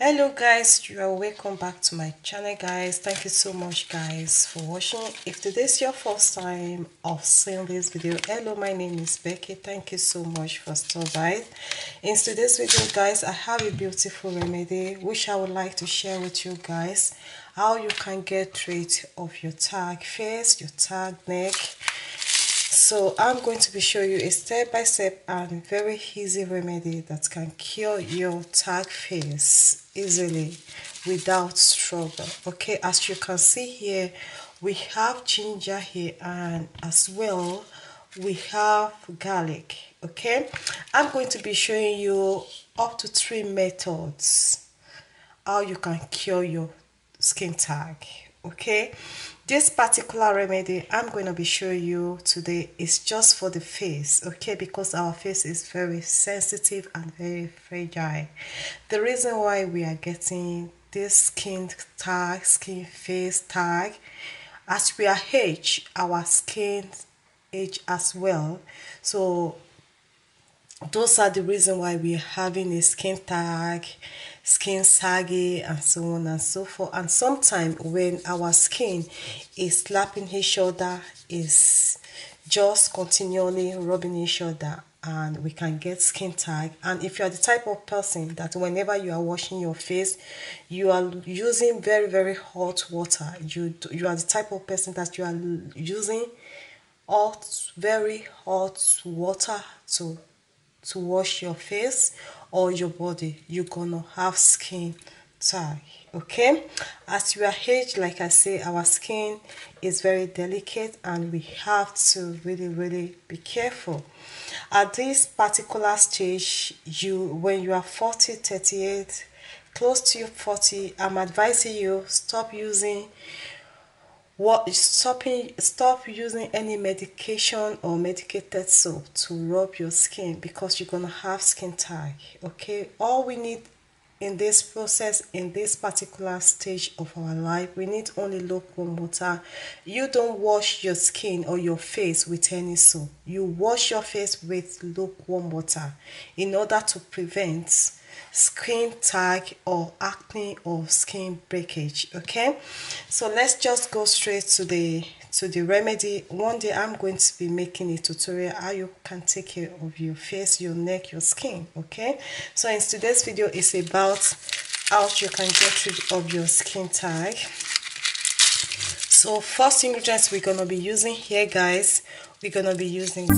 Hello guys, you are welcome back to my channel guys. Thank you so much guys for watching. If today's your first time of seeing this video, hello, my name is Becky. Thank you so much for stopping by. In today's video guys, I have a beautiful remedy which I would like to share with you guys, how you can get rid of your tag face, your tag neck. So I'm going to be showing you a step-by-step and very easy remedy that can cure your tag face easily without struggle. Okay, as you can see here, we have ginger here, and as well we have garlic. Okay, I'm going to be showing you up to 3 methods how you can cure your skin tag. Okay, this particular remedy I'm going to be showing you today is just for the face, okay, because our face is very sensitive and very fragile. The reason why we are getting this skin tag, skin face tag, as we are age, our skin age as well. So those are the reason why we're having a skin tag, skin saggy, and so on and so forth. And sometimes when our skin is slapping each other, is just continually rubbing each other, and we can get skin tag. And if you are the type of person that whenever you are washing your face, you are using very hot water, you are the type of person that you are using very hot water to wash your face or your body, you're gonna have skin tag. Okay, as we are aged, like I say, our skin is very delicate and we have to really be careful. At this particular stage, when you are 40, 38, close to 40, I'm advising you stop using stop using any medication or medicated soap to rub your skin, because you're gonna have skin tag. Okay, all we need in this process, in this particular stage of our life, we need only lukewarm water. You don't wash your skin or your face with any soap. You wash your face with lukewarm water in order to prevent skin tag or acne or skin breakage. Okay, so let's just go straight to the remedy. One day I'm going to be making a tutorial how you can take care of your face, your neck, your skin. Okay, so in today's video is about how you can get rid of your skin tag. So first ingredients we're gonna be using here guys, we're gonna be using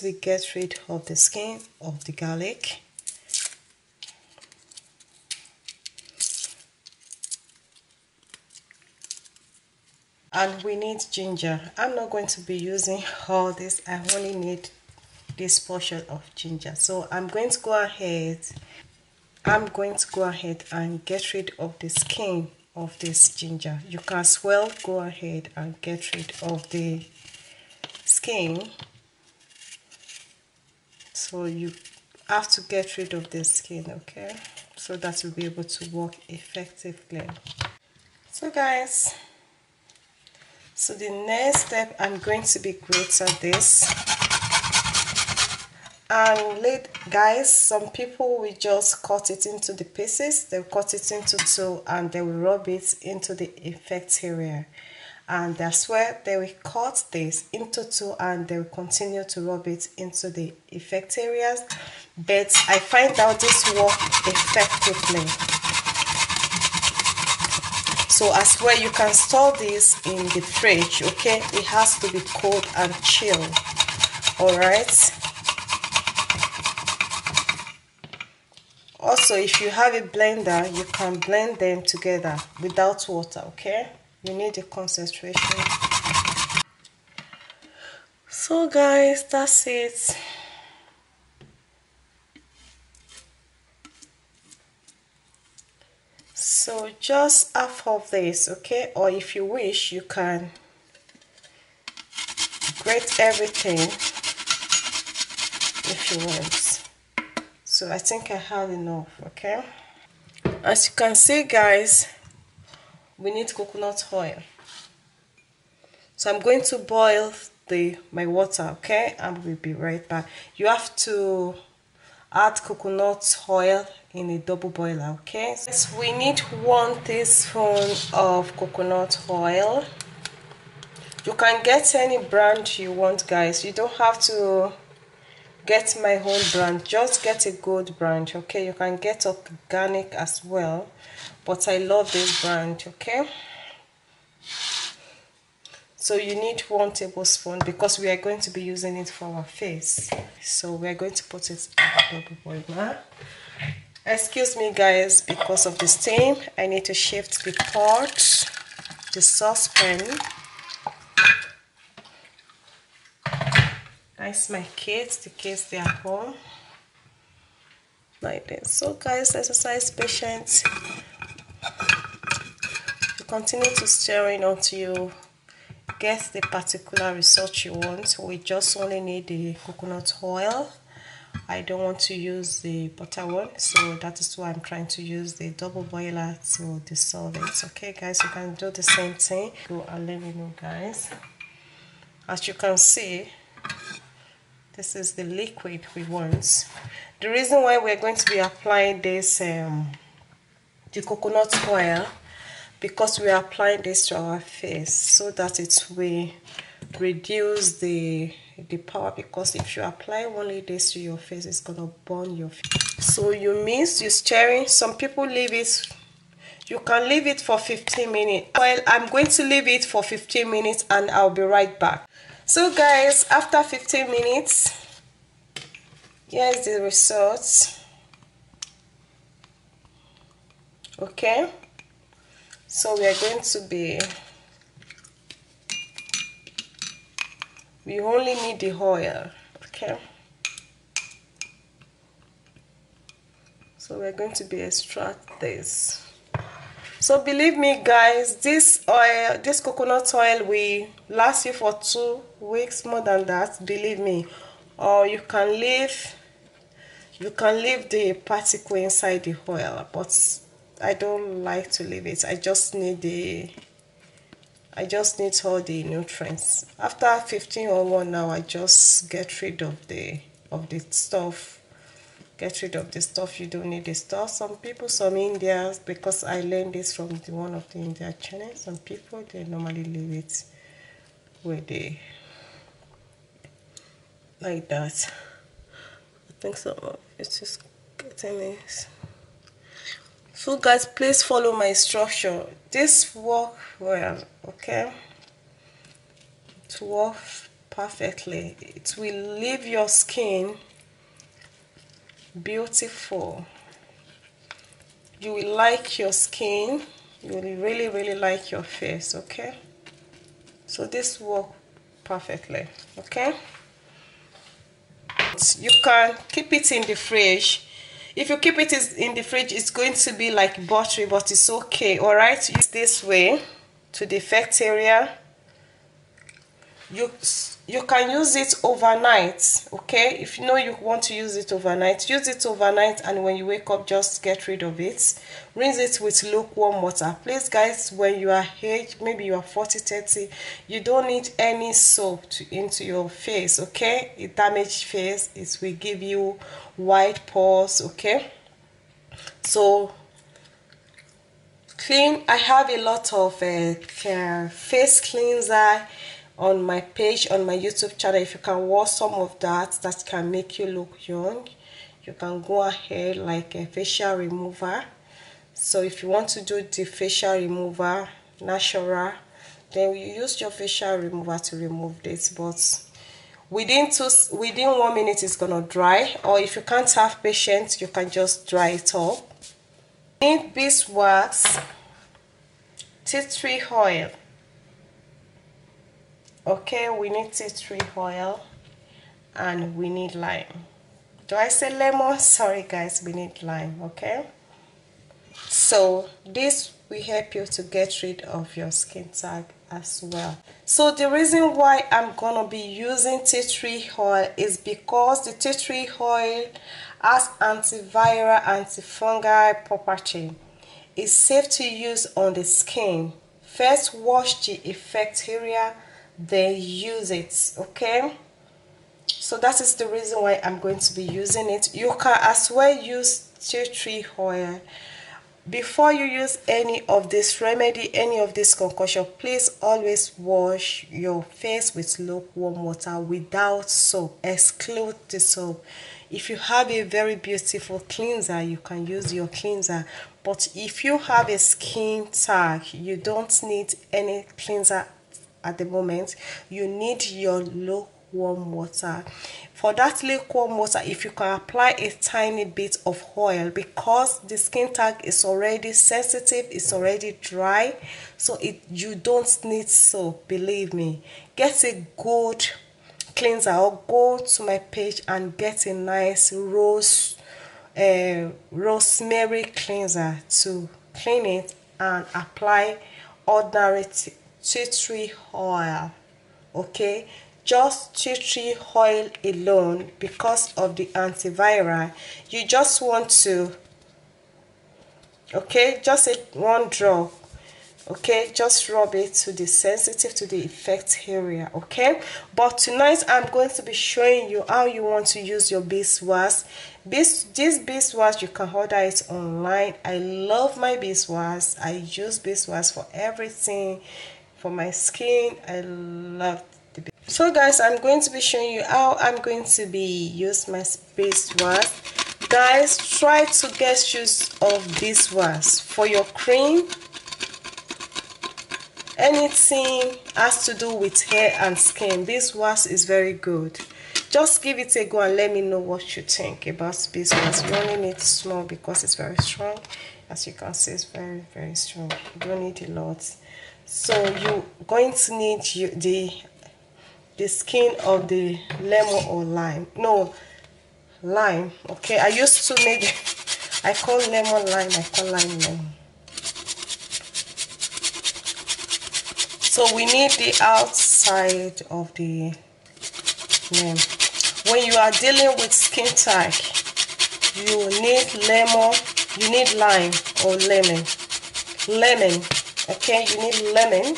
we get rid of the skin of the garlic, and we need ginger. I'm not going to be using all this, I only need this portion of ginger. So I'm going to go ahead and get rid of the skin of this ginger. You can as well go ahead and get rid of the skin. So you have to get rid of the skin, okay, so that you'll be able to work effectively. So guys, so the next step, I'm going to be grating this. And guys, some people will just cut it into the pieces. They'll cut it into 2 and they will rub it into the effect area. And that's where they will cut this into 2 and they will continue to rub it into the effect areas. But I find out this works effectively. So as well, you can store this in the fridge. Okay, it has to be cold and chill. All right. Also, if you have a blender, you can blend them together without water. Okay, you need a concentration. So guys, that's it. So just half of this, okay, or if you wish, you can grate everything if you want. So I think I have enough. Okay, as you can see guys, we need coconut oil. So I'm going to boil my water, okay, and we'll be right back. You have to add coconut oil in a double boiler, okay. So we need 1 teaspoon of coconut oil. You can get any brand you want, guys. You don't have to get my own brand, just get a good brand, okay. You can get organic as well, but I love this brand, okay. So you need 1 tablespoon because we are going to be using it for our face. So we are going to put it in the double boiler. Excuse me, guys, because of the steam I need to shift the pot, the saucepan. That's my kids, the kids, they are home like this. So guys, exercise patience. You continue to stir in until you get the particular result you want. We just only need the coconut oil. I don't want to use the butter one, so that is why I'm trying to use the double boiler to dissolve it. Okay guys, you can do the same thing. Go and let me know, guys. As you can see, this is the liquid we want. The reason why we're going to be applying this the coconut oil, because we are applying this to our face so that it will reduce the power, because if you apply only this to your face, it's gonna burn your face. So you stirring. Some people leave it, you can leave it for 15 minutes. Well, I'm going to leave it for 15 minutes and I'll be right back. So guys, after 15 minutes, here's the result. Okay, so we are going to we only need the oil, okay. So we're going to be extract this. So believe me, guys, this coconut oil will last you for 2 weeks, more than that, believe me. Or you can leave the particle inside the oil, but I don't like to leave it. I just need all the nutrients. After 15 or 1 hour, I just get rid of the stuff. Get rid of the stuff. You don't need the stuff. Some Indians, because I learned this from one of the India channels, some people, they normally leave it where they like that. I think some of it is getting this. So guys, please follow my instruction. This works well, okay. It works perfectly. It will leave your skin beautiful. You will like your skin. You will really like your face, okay. So this works perfectly, okay. You can keep it in the fridge. If you keep it in the fridge, it's going to be like buttery, but it's okay. All right, use this way to the effect area. You can use it overnight, okay. If you know you want to use it overnight, use it overnight, and when you wake up, just get rid of it. Rinse it with lukewarm water. Please guys, when you are aged, maybe you are 40-30, you don't need any soap into your face, okay. A damaged face, it will give you white pores, okay. So clean. I have a lot of face cleanser on my page, on my YouTube channel. If you can watch some of that can make you look young, you can go ahead, like a facial remover. So if you want to do the facial remover natural, then you use your facial remover to remove this, but within 1 minute it's gonna dry. Or if you can't have patience, you can just dry it up. Need beeswax, tea tree oil. Okay, we need tea tree oil, and we need lime. Do I say lemon? Sorry guys, we need lime, okay. So this will help you to get rid of your skin tag as well. So the reason why I'm gonna be using tea tree oil is because the tea tree oil has antiviral, antifungal property. It's safe to use on the skin. First, wash the effect area, then use it. Okay, so that is the reason why I'm going to be using it. You can as well use tea tree oil. Before you use any of this remedy, any of this concoction, please always wash your face with lukewarm water without soap. Exclude the soap. If you have a very beautiful cleanser, you can use your cleanser. But if you have a skin tag, you don't need any cleanser at the moment. You need your lukewarm water. For that lukewarm water, if you can apply a tiny bit of oil, because the skin tag is already sensitive, it's already dry, so you don't need soap. Believe me, get a good cleanser or go to my page and get a nice rosemary cleanser to clean it and apply ordinary tea tree oil. Okay, just tea tree oil alone, because of the antiviral. You just want to, okay, just one drop. Okay, just rub it to the sensitive, to the effect area. Okay, but tonight I'm going to be showing you how you want to use your beeswax. This beeswax, you can order it online. I love my beeswax. I use beeswax for everything, for my skin. I love the beeswax. So guys, I'm going to be showing you how I'm going to be use my beeswax. Guys, try to get use of beeswax for your cream. Anything has to do with hair and skin, beeswax is very good. Just give it a go and let me know what you think about beeswax. You only need small because it's very strong. As you can see, it's very, very strong. You don't need a lot. So you're going to need the skin of the lemon or lime. No, lime. Okay, I used to make, I call lemon lime, I call lime lemon. So we need the outside of the lemon. When you are dealing with skin tag, you need lemon, you need lime or lemon. Lemon, okay, you need lemon.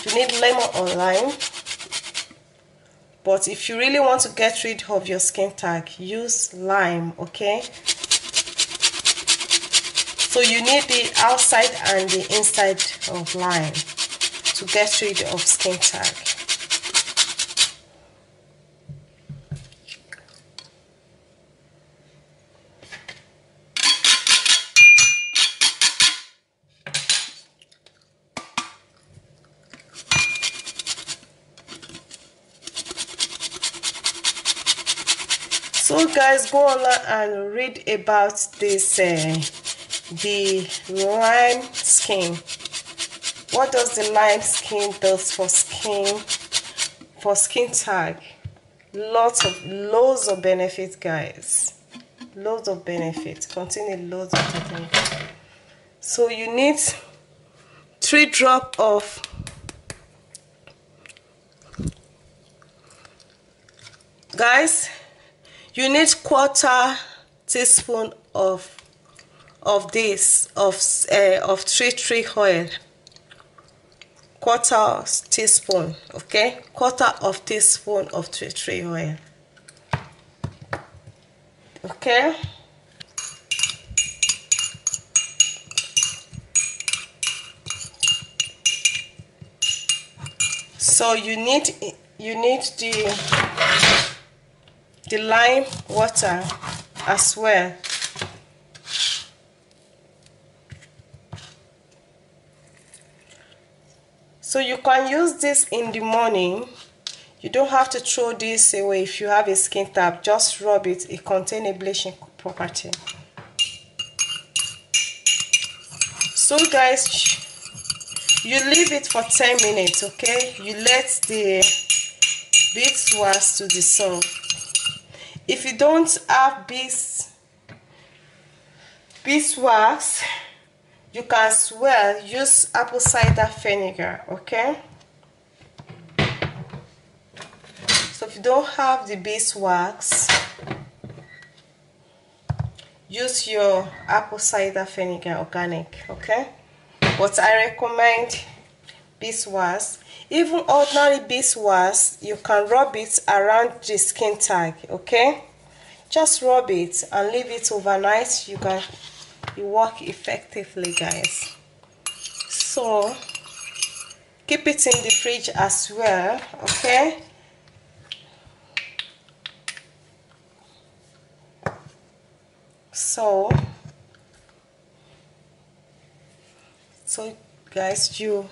You need lemon or lime. But if you really want to get rid of your skin tag, use lime, okay? So you need the outside and the inside of lime to get rid of skin tag. So guys, go online and read about this the lime skin. What does the lime skin does for skin tag? Loads of benefits, guys. Loads of benefits. Contain loads of benefits. So you need 3 drops of guys. You need 1/4 teaspoon of tea tree oil. 1/4 teaspoon, okay? 1/4 teaspoon of tea tree oil. Okay? So you need the lime water as well. So you can use this in the morning. You don't have to throw this away if you have a skin tag. Just rub it. It contains a bleaching property. So guys, you leave it for 10 minutes, okay? You let the beeswax to dissolve. If you don't have beeswax, you can as well use apple cider vinegar, okay? So if you don't have the beeswax, use your apple cider vinegar organic, okay? But I recommend beeswax. Even ordinary beeswax, you can rub it around the skin tag, okay? Just rub it and leave it overnight. You work effectively, guys. So keep it in the fridge as well, okay? So guys, you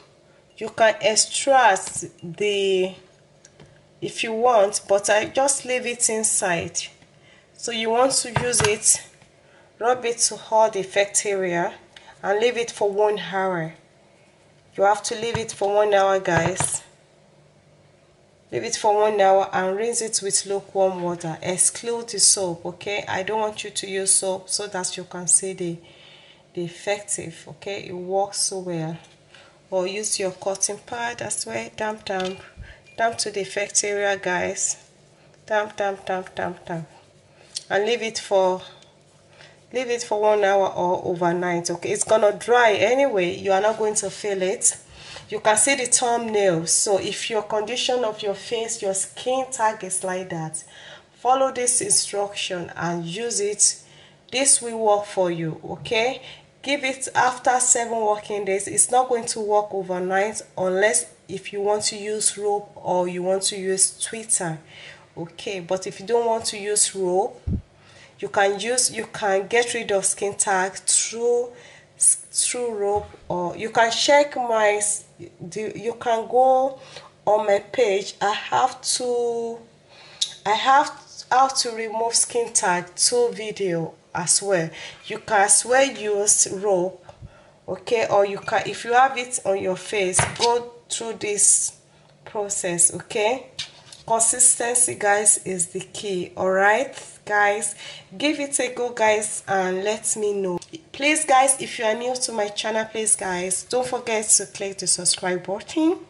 can extract the, if you want, but I just leave it inside. So you want to use it, rub it to all the effect area and leave it for 1 hour. You have to leave it for 1 hour, guys. Leave it for 1 hour and rinse it with lukewarm water. Exclude the soap, okay? I don't want you to use soap so that you can see the effective, okay? It works so well. Or use your cotton pad as well. Damp to the effect area, guys. Damp, and leave it for 1 hour or overnight, okay? It's gonna dry anyway. You are not going to feel it. You can see the thumbnail. So if your condition of your face, your skin tag is like that, follow this instruction and use it. This will work for you, okay? Give it after 7 working days. It's not going to work overnight unless if you want to use rope or you want to use Twitter, okay? But if you don't want to use rope, you can get rid of skin tag through rope, or you can check you can go on my page. I have how to remove skin tag 2 video as well. You can as well use rope, okay? Or you can, if you have it on your face, go through this process, okay? Consistency, guys, is the key. All right, guys, give it a go, guys, and let me know. Please, guys, if you are new to my channel, please, guys, don't forget to click the subscribe button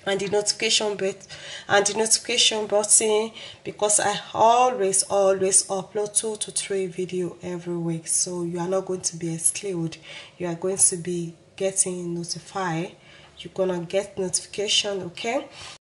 and the notification button, because I always upload 2 to 3 videos every week. So you are not going to be excluded. You are going to be getting notified. You're gonna get notification, okay?